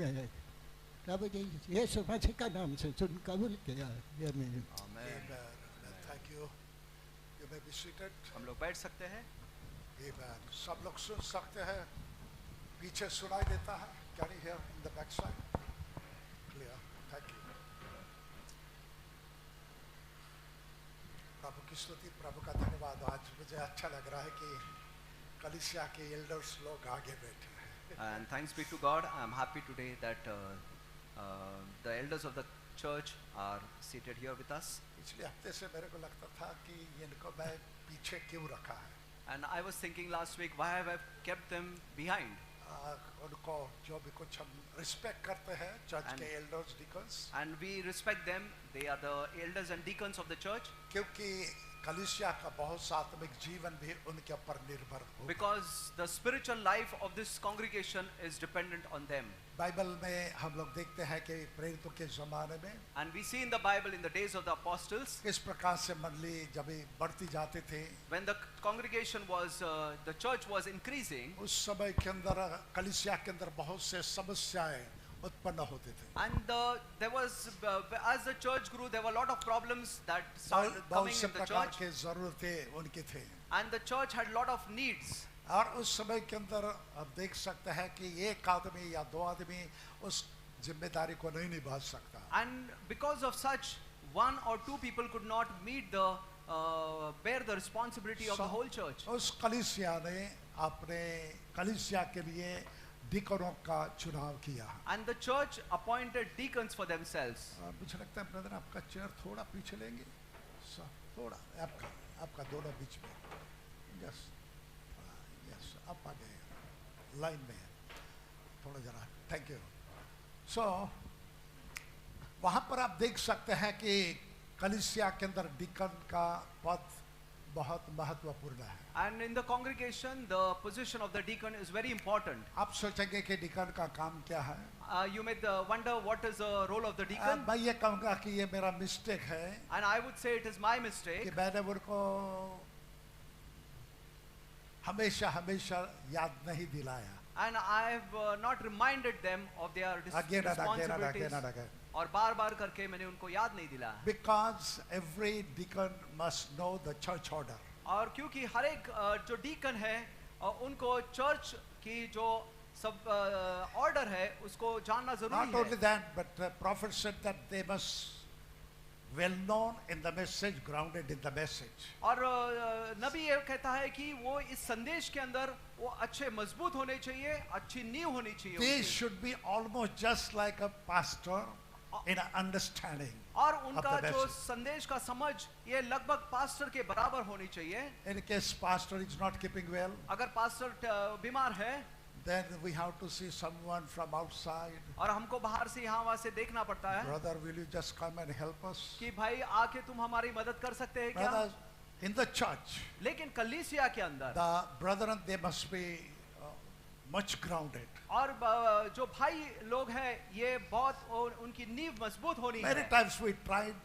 में प्रभु जी यीशु मसीह का नाम से सुन कबूल किया। आमीन। Amen. Thank you. You may be seated. हम लोग बैठ सकते हैं। Amen. सब लोग सुन सकते हैं, पीछे सुनाई देता है? Can you hear in the back side? Clear. Thank you. प्रभु की स्तुति, प्रभु का धन्यवाद। आज मुझे अच्छा लग रहा है कि कलीसिया के एल्डर्स लोग आगे बैठे हैं। And thanks be to God, I am happy today that the elders of the church are seated here with us. पिछले हफ्ते से मेरे को लगता था कि इनको मैं पीछे क्यों रखा है। And I was thinking last week, why have I kept them behind? उनको जो भी कुछ हम रिस्पेक्ट करते हैं चर्च के elders Dickens, And we respect them. They are the elders and deacons of the church. क्योंकि कलीसिया का बहुत सा आत्मिक जीवन भी उनके ऊपर निर्भर होगा। Because the spiritual life of this congregation is dependent on them. Bible में हम लोग देखते हैं कि प्रेरितों के ज़माने में And we see in the Bible, in the days of the apostles, किस प्रकार से मंडली जब बढ़ती जाते थे, when the congregation was, the church was increasing, उस समय के अंदर कलीसिया के अंदर बहुत से समस्याएं उत्पन्न होते थे। and there was, as the church grew, there were a lot of problems that started coming बहुत से in the प्रकार church, के ज़रूरतें उनके थे। and the church had a lot of needs. और उस समय के अंदर आप देख सकते हैं कि एक आदमी या दो आदमी उस जिम्मेदारी को नहीं निभा सकता। And because of such, one or two people could not meet the bear the responsibility of the whole church. उस कलीसिया ने अपने कलीसिया के लिए डिकनों का चुनाव किया। And the church appointed deacons for themselves. मुझे लगता है ब्रदर आपका चेयर थोड़ा पीछे लेंगे, थोड़ा आपका दोनों बीच में, यस यस आप आगे लाइन में थोड़ा जरा, थैंक यू। सो वहाँ पर आप देख सकते हैं कि कलीसिया के अंदर डिकन का पद बहुत महत्वपूर्ण है। And in the congregation, the position of the deacon is very important. आप सोचेंगे कि डिकन का काम क्या है? You may wonder what is the role of the deacon. मैं ये कहूँगा कि ये मेरा मिस्टेक है And I would say it is my कि mistake. मैंने उनको हमेशा याद नहीं दिलाया। And I have not reminded them of their Again and responsibilities. again. और बार-बार करके मैंने उनको याद नहीं दिलाया। Because every deacon must know the church order. और क्योंकि हर एक जो डीकन है उनको चर्च की जो सब ऑर्डर है उसको जानना Not जरूरी only है। that, but the prophet said that they must well known in the message, grounded in the message. और नबी ये कहता है कि वो इस संदेश के अंदर वो अच्छे मजबूत होने चाहिए, अच्छी नींव होनी चाहिए They उनकी। should be almost just like a pastor in an understanding और of उनका the जो message. संदेश का समझ ये लगभग पास्टर के बराबर होनी चाहिए। In case pastor is not keeping well, अगर पास्टर बीमार है then we have to see someone from outside. और हमको बाहर से यहाँ वहाँ से देखना पड़ता है Brother, will you just come and help us? कि भाई आके तुम हमारी मदद कर सकते हैं क्या? Brothers, in the church, लेकिन कलीसिया के अंदर the brethren, they must be much grounded. और जो भाई लोग हैं ये बहुत उनकी नींव मजबूत होनी Many है। times we tried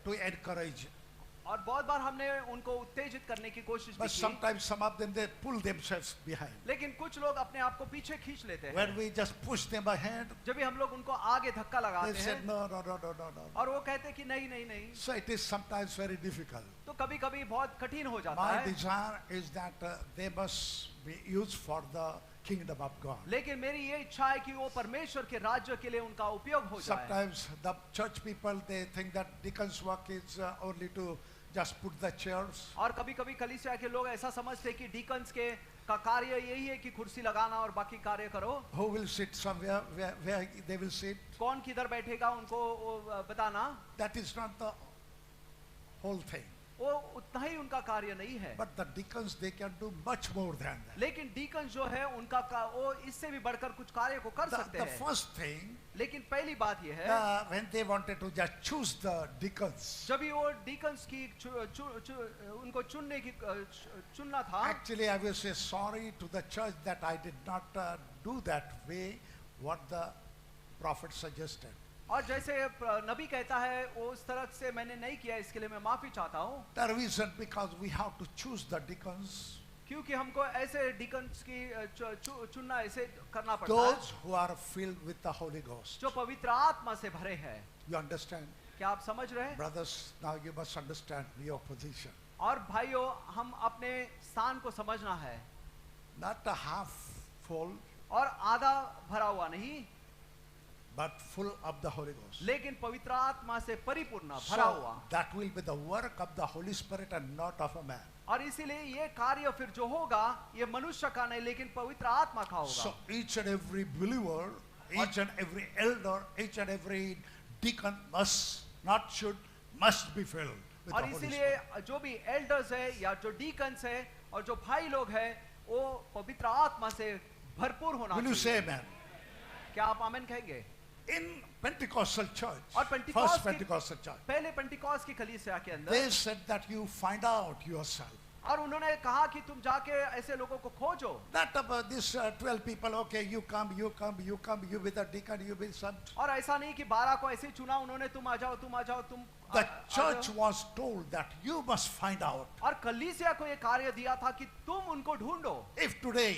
to encourage, और बहुत बार हमने उनको उत्तेजित करने की कोशिश भी but की, sometimes some of them they pull themselves behind. लेकिन कुछ लोग अपने आप को पीछे खींच लेते हैं। When we just push them ahead, जब भी हम लोग उनको आगे धक्का they लगाते said हैं no. और वो कहते हैं कि नहीं नहीं नहीं, So it is sometimes very difficult. तो कभी कभी बहुत कठिन हो जाता My है। desire is that they must be used for the kingdom of God. लेकिन मेरी ये इच्छा है कि वो परमेश्वर के राज्य के लिए उनका उपयोग हो जाए। Sometimes the church people they think that deacon's work is only to just put the chairs. और कभी कभी कलीसिया के लोग ऐसा समझते हैं कि डीकन्स के का कार्य यही है कि कुर्सी लगाना और बाकी कार्य करो। Who will sit somewhere where they will sit? कौन किधर बैठेगा उनको बताना, That is not the whole thing. वो उतना ही उनका कार्य नहीं है। But the deacons they can do much more than that. लेकिन डीकन जो है उनका वो इससे भी बढ़कर कुछ कार्य को कर सकते The हैं। first thing, लेकिन पहली बात ये है when they wanted to just choose the deacons, जब भी वो डीकन्स की उनको चुनना था, actually I will say sorry to the church that I did not do that way what the prophet suggested. और जैसे नबी कहता है वो उस तरह से मैंने नहीं किया, इसके लिए मैं माफी चाहता हूँ। The reason because we have to choose the deacons क्योंकि हमको ऐसे डीकन्स की चुनना ऐसे करना पड़ता है Those who are filled with the Holy Ghost. जो पवित्र आत्मा से भरे हैं। You understand? क्या आप समझ रहे हैं? Brothers, now you must understand your position. और भाइयों, हम अपने स्थान को समझना है। Not a half full, और आधा भरा हुआ नहीं, but full of the Holy Ghost. लेकिन पवित्र आत्मा से परिपूर्ण भरा So हुआ। that will be the work of the Holy Spirit and not of a man. और इसीलिए ये कार्य फिर जो होगा ये मनुष्य का नहीं लेकिन पवित्र आत्मा का So होगा। each and every believer, each and every elder, each and every deacon must be filled with the और Holy इसीलिए Spirit. जो भी एल्डर्स है या जो डीकन्स है और जो भाई लोग हैं वो पवित्र आत्मा से भरपूर होना Will you say चाहिए। amen? क्या आप आमेन कहेंगे? In Pentecostal church, और first Pentecostal church, पहले पेंटिकॉस्ट की कलीसिया के अंदर they said that you find out yourself. और उन्होंने कहा कि तुम जाके ऐसे लोगों को खोजो। Not about this 12 people, okay, you come, you with a deacon, you with some. और ऐसा नहीं कि 12 को ऐसे ही चुना उन्होंने, तुम आ जाओ तुम The आ church जाओ। was told that you must find out. और कलीसिया को ये कार्य दिया था कि तुम उनको ढूंढो। If today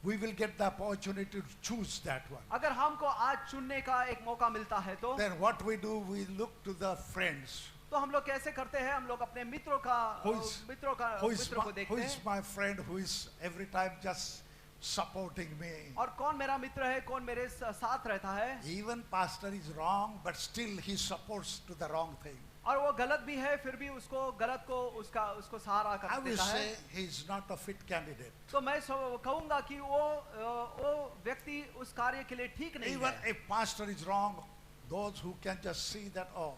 we will get the opportunity to choose that one, अगर हमको आज चुनने का एक मौका मिलता है तो then what we do, we look to the friends. हम लोग कैसे करते हैं? हम लोग अपने मित्रों Who is को देखते हैं। my friend who is every time just supporting me? और कौन मेरा मित्र है, कौन मेरे साथ रहता है। Even pastor is wrong, but still he supports to the wrong thing. और वो गलत भी है फिर भी उसको गलत को उसको सहारा I कर will देता है। say he is not a fit candidate. तो मैं कहूंगा कि वो व्यक्ति उस कार्य के लिए ठीक नहीं Even है। if pastor is wrong, those who can just see that, oh,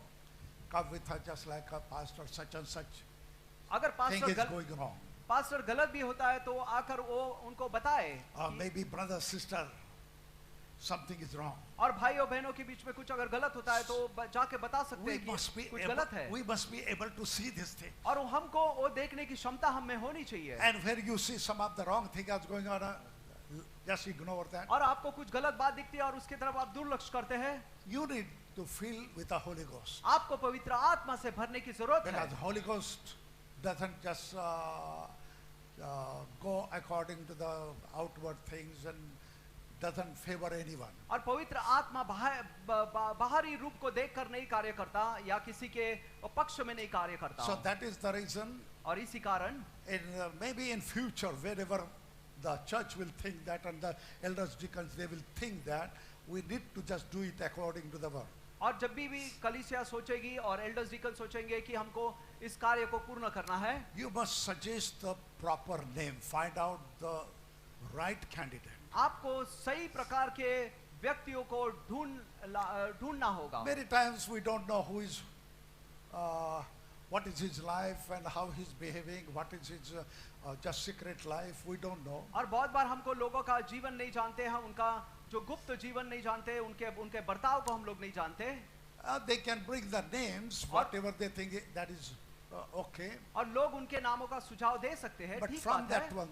come with her just like a pastor such and such अगर thing is going wrong. Pastor गलत भी होता है तो आकर वो उनको बताए Or maybe brother, sister, something is wrong. और भाई और बहनों के बीच में कुछ अगर गलत होता है तो जाके बता सकते We हैं कि must be कुछ able, गलत है। we must be able to see this thing. और हमको वो देखने की क्षमता हम में होनी चाहिए। And where you see some of the wrong thing is going on, just ignore that. और आपको कुछ गलत बात दिखती है और उसकी तरफ आप दुर्लक्ष्य करते हैं। You need to fill with the Holy Ghost. आपको पवित्र आत्मा से भरने की जरूरत है। Because Holy Ghost doesn't just go according to the outward things and doesn't favor anyone. और पवित्र आत्मा बाहरी रूप को देखकर नहीं कार्य करता या किसी के पक्ष में नहीं कार्य करता। So that is the reason. और इसी कारण Maybe in future, wherever the church will think that and the elders, deacons, they will think that we need to just do it according to the word. और जब भी कलीसिया सोचेगी और elders deacon सोचेंगे कि हमको इस कार्य को पूर्ण करना है, You must suggest the proper name. Find out the right candidate. आपको सही प्रकार के व्यक्तियों को ढूंढना होगा। Many times we don't know who is, what is his life and how he's behaving, what is his just secret life. We don't know. और बहुत बार हमको लोगों का जीवन नहीं जानते, हम उनका जो गुप्त जीवन नहीं जानते, उनके बर्ताव को हम लोग नहीं जानते। They can bring the names, whatever they think that is okay. और लोग उनके नामों का सुझाव दे सकते हैं, But ठीक from बात that है। one,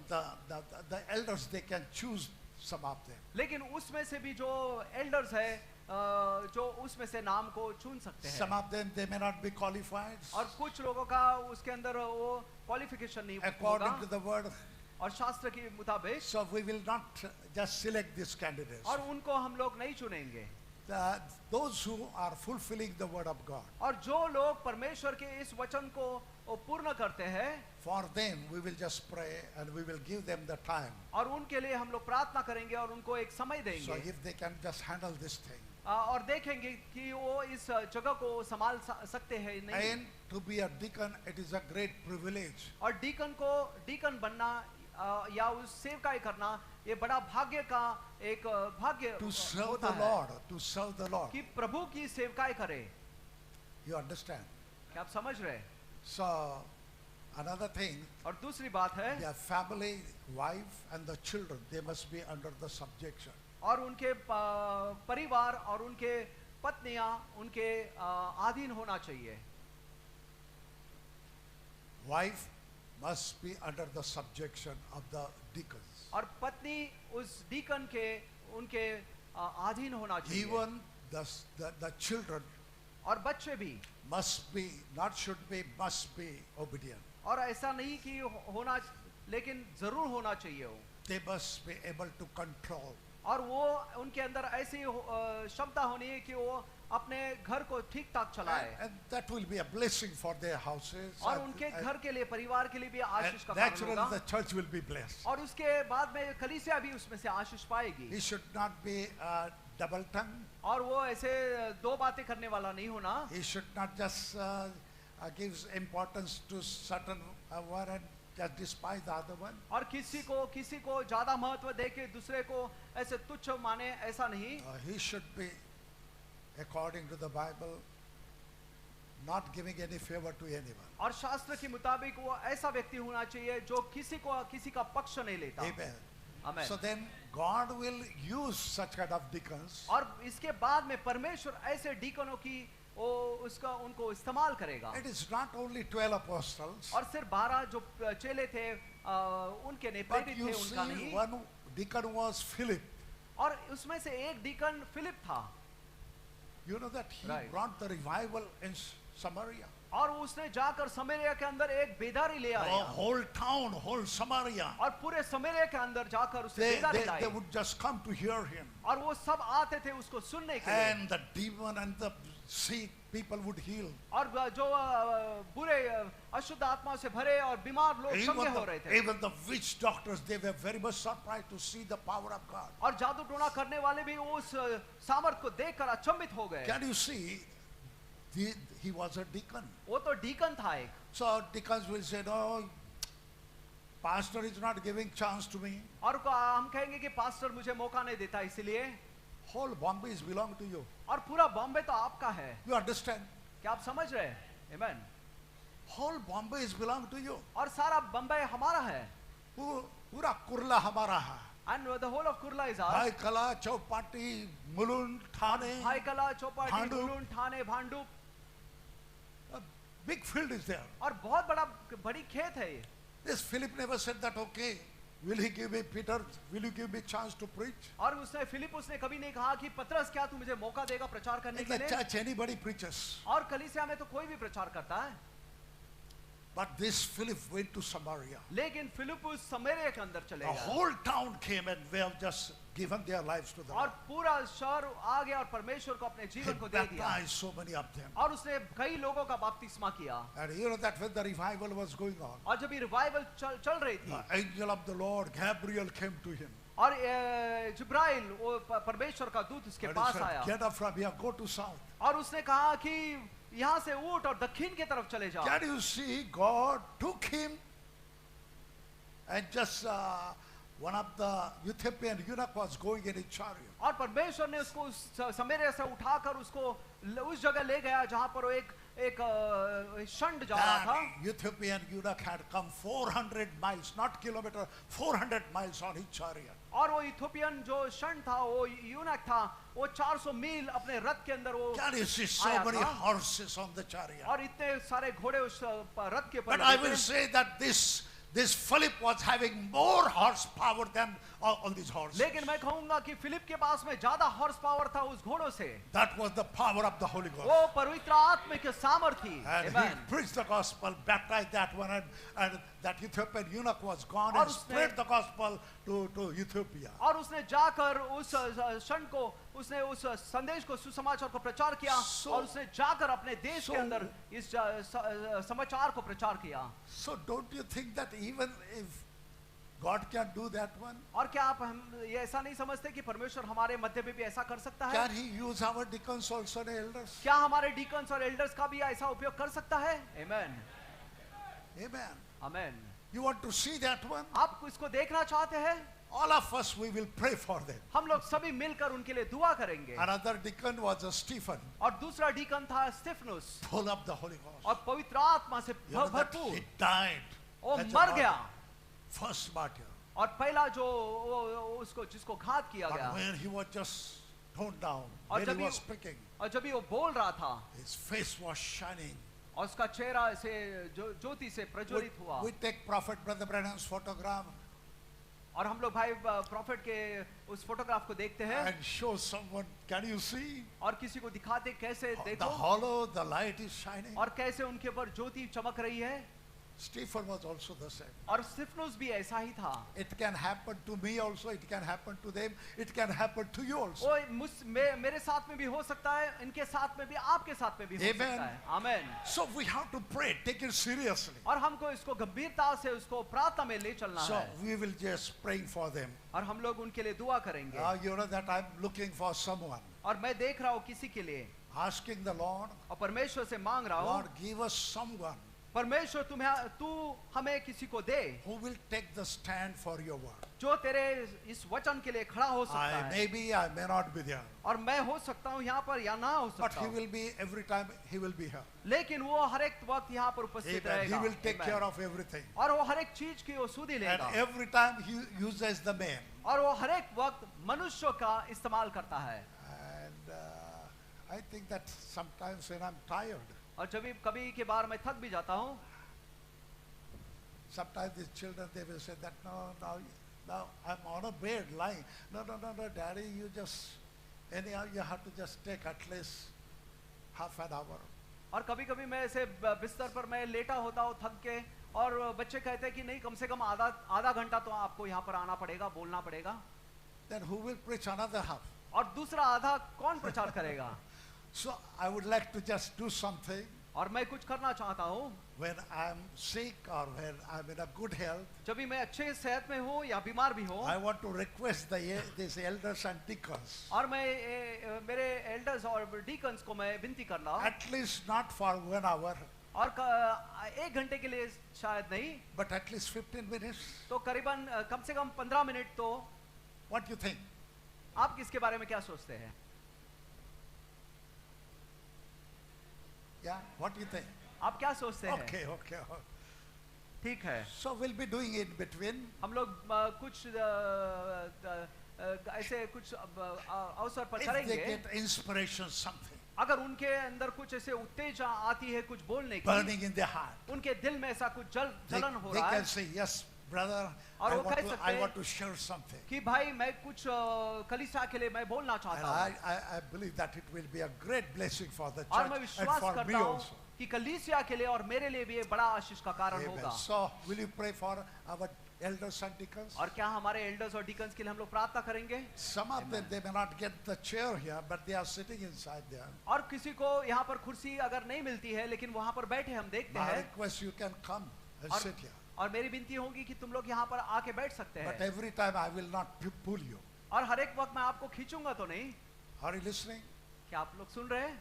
the elders, they can choose some of them. लेकिन उसमें से भी जो एल्डर्स है जो उसमें से नाम को चुन सकते Some हैं। of them, they may not be qualified और कुछ लोगों का उसके अंदर वो क्वालिफिकेशन नहीं according to होगा the word. और शास्त्र के मुताबिक, So we will not just select these candidates. और उनको हम लोग नहीं चुनेंगे। Those who are fulfilling the word of God, और जो लोग परमेश्वर के इस वचन को पूर्ण करते हैं, for them we will just pray and we will give them the time. और उनके लिए हम लोग प्रार्थना करेंगे और उनको एक समय So देंगे if they can just handle this thing. और देखेंगे कि वो इस जगह को संभाल सकते हैं नहीं। And to be a deacon, it is a great privilege. और डीकन बनना या उस सेवकाई करना ये बड़ा भाग्य का एक भाग्य To serve होता the है Lord, to serve the Lord. कि प्रभु की सेवकाई करे। You understand? क्या आप समझ रहे हैं? So another thing, और दूसरी बात है, their family, wife and the children, they must be under the subjection. और उनके परिवार और उनके पत्नियां उनके अधीन होना चाहिए। Wife must be under the subjection of the deacons. और पत्नी उस डीकन के उनके अधीन होना चाहिए। Even the children और बच्चे भी, must be, not should be, must be obedient. और ऐसा नहीं कि होना लेकिन जरूर होना चाहिए वो, They must be able to control. और वो उनके अंदर ऐसी क्षमता होनी है कि वो अपने घर को ठीक ठाक चलाए, And that will be a blessing for their houses. और उनके घर के लिए, परिवार के लिए भी आशीष का कारण Naturally, होगा, the church will be blessed. और उसके बाद में कलीसिया भी उसमें से आशीष पाएगी। He should not be double tongued. और वो ऐसे दो बातें करने वाला नहीं होना, He should not just give importance to certain one and just despise the other one. और किसी को ज्यादा महत्व देके दूसरे को ऐसे तुच्छ माने, ऐसा नहीं। He should be, according to the Bible, not giving any favor to anyone. और शास्त्र के मुताबिक वो ऐसा व्यक्ति होना चाहिए जो किसी का पक्ष नहीं लेता। Amen. आमीन। So then God will use such kind of deacons और इसके बाद में परमेश्वर ऐसे डीकनों की उनको इस्तेमाल करेगा। It is not only 12 apostles, और सिर्फ 12 जो चेले थे उनके नहीं, but प्रेरित you थे see उनका नहीं, one deacon was Philip. और उसमें से एक डीकन फिलिप था, You know that he Right. brought the revival in Samaria. और उसने जाकर समरिया के अंदर एक बेदारी ले The आया, whole town, whole Samaria, और पूरे समरिया के अंदर जाकर उसने they बेदारी lie, would just come to hear him. और वो सब आते थे उसको सुनने के लिए, And the demon and the sick people would heal. और जो बुरे अशुद्ध आत्मा से भरे और बीमार लोग चंगे हो रहे थे, Even the witch doctors, they were very much surprised to see the power of God. और जादू टोना करने वाले भी उस सामर्थ को देखकर अचंभित हो गए। Can you see? He was a deacon. वो तो डीकन था एक, So deacons will say, no, pastor is not giving chance to me. और हम कहेंगे कि पास्टर मुझे मौका नहीं देता, इसीलिए, Whole Bombay is belong to you. और पूरा बॉम्बे तो आपका है, You understand? क्या आप समझ रहे हैं? Amen. Whole Bombay is belong to you. और सारा बम्बई हमारा है, पूरा कुर्ला हमारा है. and the whole of Kurla is ours. भाई कला, Chowpatty, Mulund, Thane. Byculla, Chowpatty, Bhandup. Mulund, Thane, Bhandup, A big field is there. और बहुत बड़ी खेत है ये। This Philip never said that, okay, will he give me, Peter, will you give me chance to preach? और उसने कभी नहीं कहा कि पतरस क्या तू मुझे मौका देगा प्रचार करने In के the लिए, church, anybody preaches. और कलीसिया में तो कोई भी प्रचार करता है, But this Philip went to Samaria. लेकिन फिलिपुस समरिया के अंदर चले The गए, whole town came and they have just given their lives to the और Lord. पूरा शहर आ गया और परमेश्वर को अपने He जीवन को दे दिया, baptized so many of them. और उसने कई लोगों का बपतिस्मा किया। And you know that when the revival was going on, और जब ये रिवाइवल चल रही थी, the angel of the Lord, Gabriel, came to him. और जिब्राइल वो परमेश्वर का दूत उसके And he पास said, आया, get up from here, go to south. और उसने कहा कि यहाँ से उठ और दक्षिण की तरफ चले जाओ। Can you see God took him and just one of the Ethiopian eunuch was going in a chariot. और परमेश्वर ने उसको उस समरिया से उठाकर उसको उस जगह ले गया जहाँ पर वो एक षंड जा रहा था। That Ethiopian eunuch had come 400 miles, not kilometer, 400 miles on his chariot. और वो इथोपियन जो षंड था, वो यूनक था, वो 400 मील अपने रथ के अंदर वो Can you see so आया many था, horses on the chariot? और इतने सारे घोड़े उस रथ के ऊपर But I लगे will थे। say that this Philip was having more horsepower than all these horses. लेकिन मैं कहूंगा कि फिलिप के पास में ज्यादा हॉर्स पावर था उस घोड़ों से, That was the power of the Holy Ghost. वो पवित्र आत्मा की सामर्थ थी। And Amen. he preached the gospel, baptized that one, and that Ethiopian eunuch was gone और and उसने- spread the gospel to Ethiopia. और उसने जाकर उस षण को, उसने उस संदेश को, सुसमाचार को प्रचार किया, So- और उसने जाकर अपने देश so- के अंदर इस समाचार को प्रचार किया। So don't you think that even if God can do that one, और क्या आप हम ये ऐसा नहीं समझते कि परमेश्वर हमारे मध्य में भी ऐसा कर सकता है? can he use our deacons also and elders? क्या हमारे डीकन्स और एल्डर्स का भी ऐसा उपयोग कर सकता है? आमेन, Amen. Amen. You want to see that one? आप इसको देखना चाहते हैं? All of us, we will pray for them. हम लोग सभी मिलकर उनके लिए दुआ करेंगे। Another deacon was a Stephen, और दूसरा डीकन था स्टिफनुस, full of the Holy Ghost. और पवित्र आत्मा से You know that भरपूर, he died. वो as a मर martyr. गया, First martyr. और पहला जो उसको जिसको घात किया But गया, when he was just toned down, और when जब he ये- was speaking, और जब भी वो बोल रहा था, his face was shining. और उसका चेहरा ऐसे ज्योति से प्रज्वलित हुआ। We take Prophet Brother Branham's photograph और हम लोग भाई प्रॉफिट के उस फोटोग्राफ को देखते हैं, and show someone, can you see? और किसी को दिखाते कैसे The देखो, hollow, the light is shining. और कैसे उनके ऊपर ज्योति चमक रही है। Stephen was also the same. और स्तिफनुस भी ऐसा ही था। It can happen to me also, it can happen to them, it can happen to you also. वो मेरे साथ में भी हो सकता है, इनके साथ में भी, आपके साथ में भी हो Amen. सकता है। आमेन। So we have to pray, take it seriously. और हमको इसको गंभीरता से उसको प्रार्थना में ले चलना So है। we will just praying for them. और हम लोग उनके लिए दुआ करेंगे। You know that I'm looking for someone, और मैं देख रहा हूँ किसी के लिए, asking the Lord, और परमेश्वर से मांग रहा हूँ, Lord, give us someone परमेश्वर तू हमें किसी को दे who will take the stand for your word. जो तेरे इस वचन के लिए खड़ा हो सकता है। I may not be there, और मैं हो सकता हूँ यहाँ पर या ना हो but सकता he हूँ, will be every time. He will be here. लेकिन वो हर एक वक्त यहाँ पर उपस्थित Amen. He रहेगा। will take Amen. care of everything, और वो हर एक चीज की वो सुधि and लेगा, every time he uses the man. और वो हर एक वक्त मनुष्यों का इस्तेमाल करता है। And I think that sometimes when I'm tired, और जब कभी के बार मैं थक भी जाता हूँ, sometimes these children, they will say that no, I'm on a bed lying. No, Daddy, you just anyhow you have to just take at least half an hour. और कभी कभी मैं ऐसे बिस्तर पर मैं लेटा होता हूँ थक के, और बच्चे कहते हैं कि नहीं, कम से कम आधा घंटा तो आपको यहाँ पर आना पड़ेगा, बोलना पड़ेगा। Then who will preach another half? और दूसरा आधा कौन प्रचार करेगा? So I would like to just do something और मैं कुछ करना चाहता हूँ when I'm sick or when I'm in a good health. जब भी मैं अच्छे सेहत में हूँ या बीमार भी हूँ, I want to request these elders and deacons, और मैं मेरे एल्डर्स और डीकन्स को मैं विनती करना हूँ, at least not for 1 hour, और 1 घंटे के लिए शायद नहीं, but at least 15 minutes. तो करीबन कम से कम 15 मिनट तो। What do you think? आप किसके बारे में क्या सोचते हैं? Yeah, what do you think? आप क्या सोचते हैं? Okay. ठीक है। So we'll be doing it between. हम लोग कुछ ऐसे कुछ अवसर पर If they करेंगे, get inspiration, something अगर उनके अंदर कुछ ऐसे उत्तेजना आती है कुछ बोलने की, burning in their heart, उनके दिल में ऐसा कुछ they जलन हो they रहा can है say, yes, brother, और I वो want कह to, सकते I हैं want to share something. कि भाई मैं कुछ कलीसिया के लिए मैं बोलना And चाहता हूँ, I believe that it will be a great blessing for the और मैं church and विश्वास for me करता हूँ also. कि कलीसिया के लिए और मेरे लिए भी ये बड़ा आशीष का कारण Amen. होगा। So will you pray for our elders and deacons? और क्या हमारे एल्डर्स और डीकन्स के लिए हम लोग प्रार्थना करेंगे? Some of them, they may not get the chair here, but they are sitting inside there. और किसी को यहाँ पर कुर्सी अगर नहीं मिलती है, लेकिन वहाँ पर बैठे हम देखते My हैं, request, you can come and और sit here. और मेरी विनती होगी कि तुम लोग यहाँ पर आके बैठ सकते But हैं, every time I will not pull you. और हर एक वक्त मैं आपको खींचूंगा तो नहीं। Are you listening? क्या आप लोग सुन रहे हैं?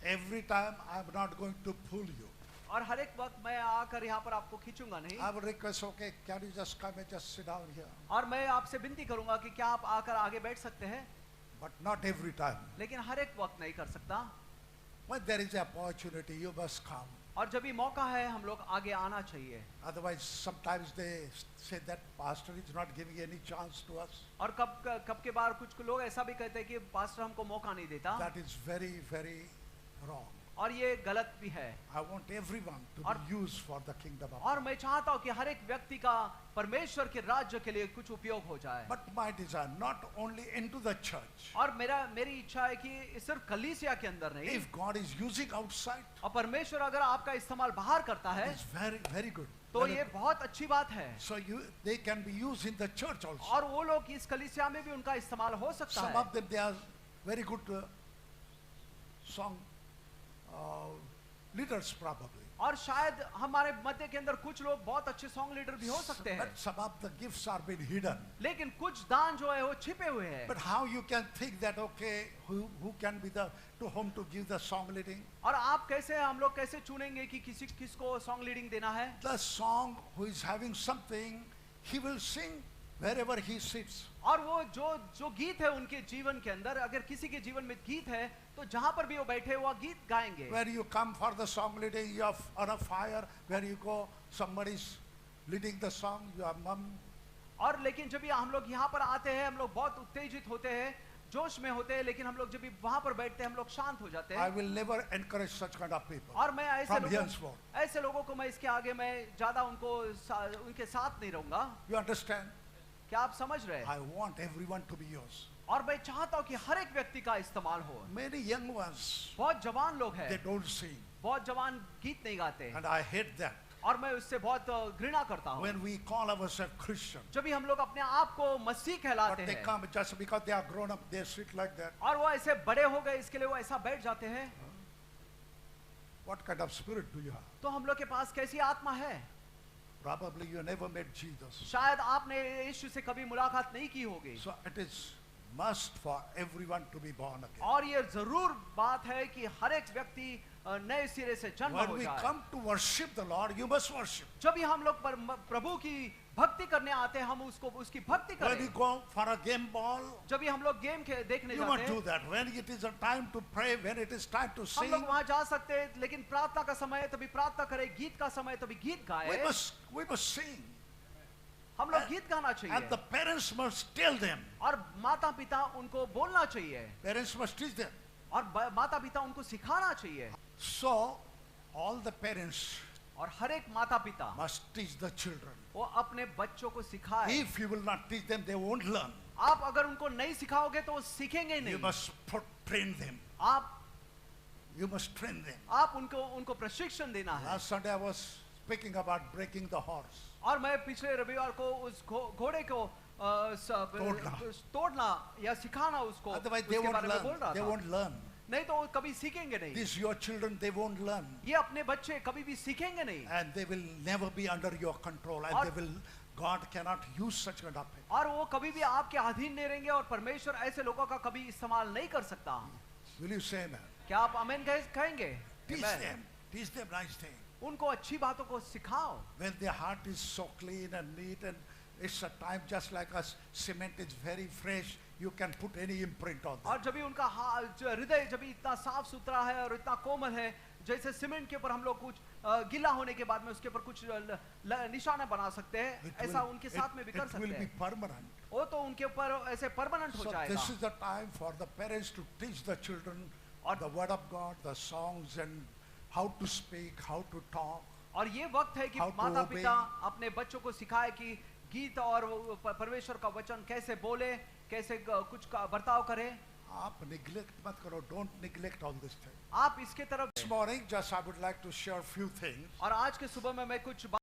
Every time I'm not going to pull you. और हर एक वक्त मैं आकर यहाँ पर आपको खींचूंगा नहीं, I will request, okay, can you just come and just sit down here? और मैं आपसे विनती करूंगा कि क्या आप आकर आगे बैठ सकते हैं, But not every time. लेकिन हर एक वक्त नहीं कर सकता। When there is an opportunity, you must come. और जब भी मौका है हम लोग आगे आना चाहिए। Otherwise, sometimes they say that pastor is not giving any chance to us. और कब के बार कुछ लोग ऐसा भी कहते हैं कि पास्टर हमको मौका नहीं देता, That is very, very wrong. और ये गलत भी है। I want everyone to और- be used for the kingdom of और God. मैं चाहता हूँ कि हर एक व्यक्ति का परमेश्वर के राज्य के लिए कुछ उपयोग हो जाए। But my desire, not only into the church. और मेरी इच्छा है कि सिर्फ कलीसिया के अंदर नहीं, If God is using outside, और परमेश्वर अगर आपका इस्तेमाल बाहर करता है it's very, very good. तो Very ये good. बहुत अच्छी बात है। So they can be used in the church also. और वो लोग इस कलीसिया में भी उनका इस्तेमाल हो सकता Some है। of them, they are very good song leaders probably. और शायद हमारे मध्य के अंदर कुछ लोग बहुत अच्छे सॉन्ग लीडर भी हो सकते हैं, But some of the gifts are being hidden. लेकिन कुछ दान जो है वो छिपे हुए हैं। But how you can think that, okay, who can be to whom to give the song leading? और आप कैसे, हम लोग कैसे चुनेंगे कि किसको सॉन्ग लीडिंग देना है? The song who is having something, he will sing wherever he sits. और वो जो गीत है उनके जीवन के अंदर, अगर किसी के जीवन में गीत है तो जहां पर भी वो बैठे वो गीत गाएंगे। Where you come for the song leading, you are on a fire. Where you go, somebody's leading the song, you are mum. और लेकिन जब हम लोग यहाँ पर आते हैं, हम लोग बहुत उत्तेजित होते हैं, जोश में होते हैं, लेकिन हम लोग जब भी वहां पर बैठते हैं हम लोग शांत हो जाते I हैं। will never encourage such kind of people. और मैं From henceforth. ऐसे लोगों को मैं इसके आगे मैं ज्यादा उनके साथ नहीं रहूंगा। You understand? क्या आप समझ रहे हैं? I want everyone to be yours. और मैं चाहता हूँ कि हर एक व्यक्ति का इस्तेमाल हो। Many young ones, बहुत जवान लोग they हैं, don't sing. बहुत जवान गीत नहीं गाते, And I hate that. और मैं उससे बहुत घृणा करता हूँ। when we call ourselves Christian. जब भी हम लोग अपने आप को मसीह But कहलाते they हैं come just because they are grown up, they sit like that. और वो ऐसे बड़े हो गए इसके लिए वो ऐसा बैठ जाते हैं, What kind of spirit do you have? तो हम लोग के पास कैसी आत्मा है? Probably you never met Jesus. शायद आपने यीशु से कभी मुलाकात नहीं की होगी। So it is must for everyone to be born again. और ये जरूर बात है कि हर एक व्यक्ति नए सिरे से जन्म When हो we जाए। come to worship the Lord, you must worship. जब भी हम लोग प्रभु की भक्ति करने आते हैं, हम उसको उसकी भक्ति When you करें। go for a game ball, जब भी हम लोग गेम देखने you जाते must do हैं, that. When it is a time to pray, when it is time to हम sing, लोग वहां जा सकते हैं, लेकिन प्रार्थना का समय है तभी प्रार्थना करें, गीत का समय तभी गीत गाए। we must sing. हम लोग गीत गाना And the चाहिए parents must tell them. और माता पिता उनको बोलना चाहिए Parents must teach them. और माता पिता उनको सिखाना चाहिए। So all the parents और हर एक माता पिता must teach the children. वो अपने बच्चों को सिखाए। If you will not teach them, they won't learn. आप अगर उनको नहीं सिखाओगे तो वो सीखेंगे You नहीं। must train them. You must train them. आप उनको प्रशिक्षण देना है। Last Sunday I was speaking about breaking the horse. और मैं पिछले रविवार को उस घोड़े को तोड़ना या सिखाना उसको Otherwise they उसके won't बारे में बोल learn. रहा They था। won't learn. नहीं तो वो कभी सीखेंगे नहीं। These your children, they won't learn. ये अपने बच्चे कभी भी सीखेंगे नहीं And they will never be under your control. And they will, God cannot use such kind of people. और वो कभी भी आपके अधीन नहीं रहेंगे और परमेश्वर ऐसे लोगों का कभी इस्तेमाल नहीं कर सकता। Will you say amen? क्या आप आमीन कहेंगे? Teach Amen. them. Teach them nice things. उनको अच्छी बातों को सिखाओ। When their heart is so clean and neat and it's a time just like us, cement is very fresh, you can put any imprint on them. और जब भी उनका हृदय जब भी इतना साफ सुथरा है और इतना कोमल है, जैसे सीमेंट के ऊपर हम लोग कुछ गीला होने के बाद में उसके ऊपर कुछ निशाना बना सकते हैं, ऐसा उनके साथ में भी कर It will सकते be हैं। permanent. वो तो उनके ऊपर ऐसे परमानेंट हो So जाएगा। this is the time for the parents to teach the children the word of God, the songs and how to speak, how to talk. और ये वक्त है कि How to माता obey. पिता अपने बच्चों को सिखाए कि गीत और परमेश्वर का वचन कैसे बोले, कैसे कुछ का बर्ताव करें। आप neglect मत करो. Don't neglect all this thing. आप इसके तरफ। This morning, just I would like to share a few things. और आज के सुबह में मैं कुछ